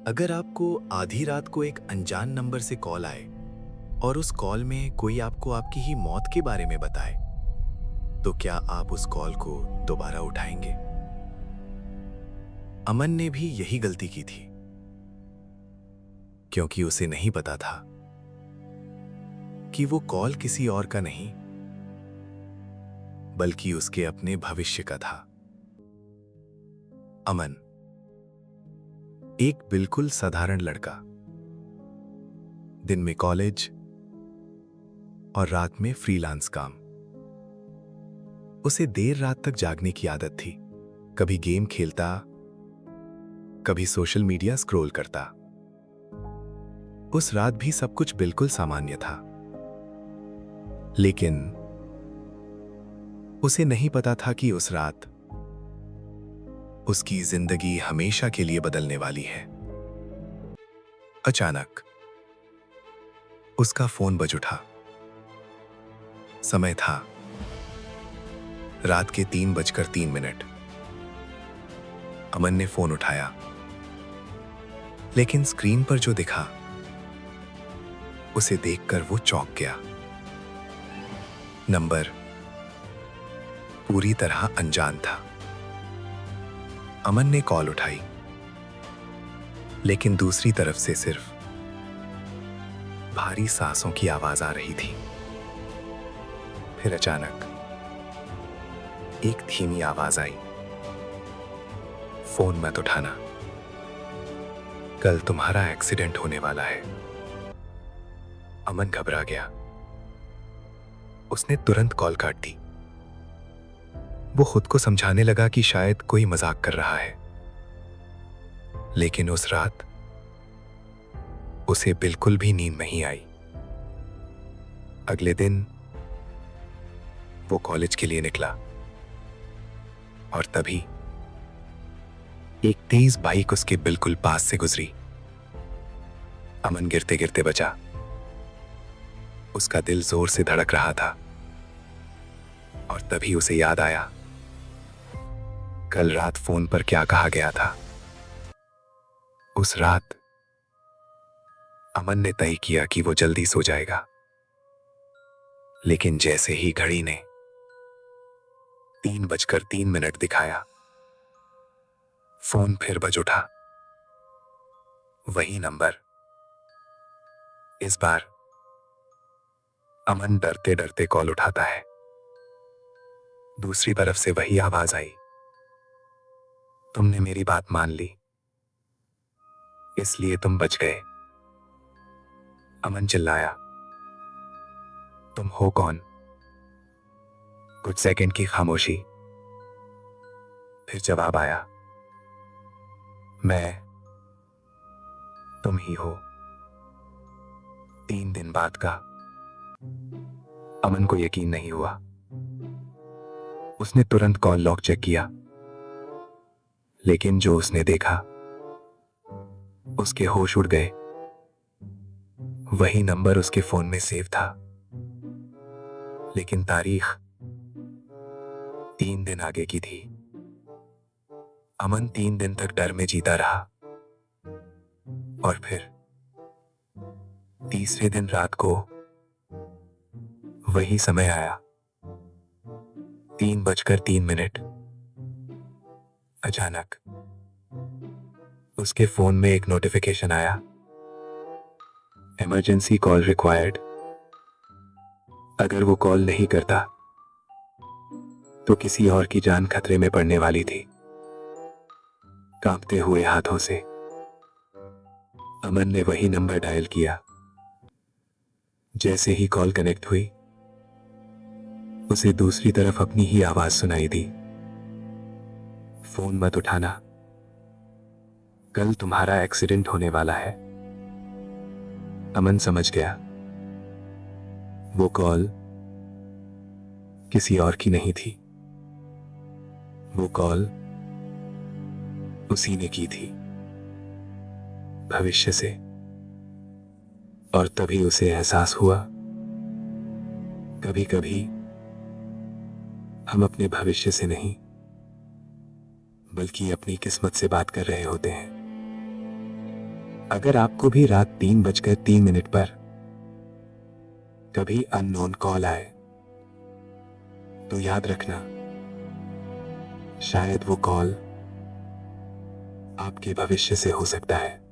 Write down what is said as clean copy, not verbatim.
अगर आपको आधी रात को एक अनजान नंबर से कॉल आए और उस कॉल में कोई आपको आपकी ही मौत के बारे में बताए, तो क्या आप उस कॉल को दोबारा उठाएंगे? अमन ने भी यही गलती की थी, क्योंकि उसे नहीं पता था कि वो कॉल किसी और का नहीं, बल्कि उसके अपने भविष्य का था। अमन, एक बिल्कुल साधारण लड़का, दिन में कॉलेज और रात में फ्रीलांस काम। उसे देर रात तक जागने की आदत थी। कभी गेम खेलता, कभी सोशल मीडिया स्क्रॉल करता। उस रात भी सब कुछ बिल्कुल सामान्य था, लेकिन उसे नहीं पता था कि उस रात उसकी जिंदगी हमेशा के लिए बदलने वाली है। अचानक उसका फोन बज उठा। समय था रात के 3:03। अमन ने फोन उठाया, लेकिन स्क्रीन पर जो दिखा, उसे देखकर वो चौंक गया। नंबर पूरी तरह अनजान था। अमन ने कॉल उठाई, लेकिन दूसरी तरफ से सिर्फ भारी सांसों की आवाज आ रही थी। फिर अचानक एक धीमी आवाज आई, फोन मत उठाना, कल तुम्हारा एक्सीडेंट होने वाला है। अमन घबरा गया। उसने तुरंत कॉल काट दी। वो खुद को समझाने लगा कि शायद कोई मजाक कर रहा है, लेकिन उस रात उसे बिल्कुल भी नींद नहीं आई। अगले दिन वो कॉलेज के लिए निकला, और तभी एक तेज बाइक उसके बिल्कुल पास से गुजरी। अमन गिरते गिरते बचा। उसका दिल जोर से धड़क रहा था, और तभी उसे याद आया कल रात फोन पर क्या कहा गया था। उस रात अमन ने तय किया कि वो जल्दी सो जाएगा, लेकिन जैसे ही घड़ी ने 3:03 दिखाया, फोन फिर बज उठा। वही नंबर। इस बार अमन डरते डरते कॉल उठाता है। दूसरी तरफ से वही आवाज आई, तुमने मेरी बात मान ली, इसलिए तुम बच गए। अमन चिल्लाया, तुम हो कौन? कुछ सेकंड की खामोशी, फिर जवाब आया, मैं, तुम ही हो। 3 दिन बाद का। अमन को यकीन नहीं हुआ। उसने तुरंत कॉल लॉग चेक किया, लेकिन जो उसने देखा, उसके होश उड़ गए। वही नंबर उसके फोन में सेव था, लेकिन तारीख 3 दिन आगे की थी। अमन 3 दिन तक डर में जीता रहा, और फिर तीसरे दिन रात को वही समय आया, 3:03। अचानक उसके फोन में एक नोटिफिकेशन आया, इमरजेंसी कॉल रिक्वायर्ड। अगर वो कॉल नहीं करता तो किसी और की जान खतरे में पड़ने वाली थी। कांपते हुए हाथों से अमन ने वही नंबर डायल किया। जैसे ही कॉल कनेक्ट हुई, उसे दूसरी तरफ अपनी ही आवाज सुनाई दी, फोन मत उठाना, कल तुम्हारा एक्सीडेंट होने वाला है। अमन समझ गया, वो कॉल किसी और की नहीं थी, वो कॉल उसी ने की थी, भविष्य से। और तभी उसे एहसास हुआ, कभी कभी हम अपने भविष्य से नहीं, बल्कि अपनी किस्मत से बात कर रहे होते हैं। अगर आपको भी रात 3:03 पर कभी अननोन कॉल आए तो याद रखना, शायद वो कॉल आपके भविष्य से हो सकता है।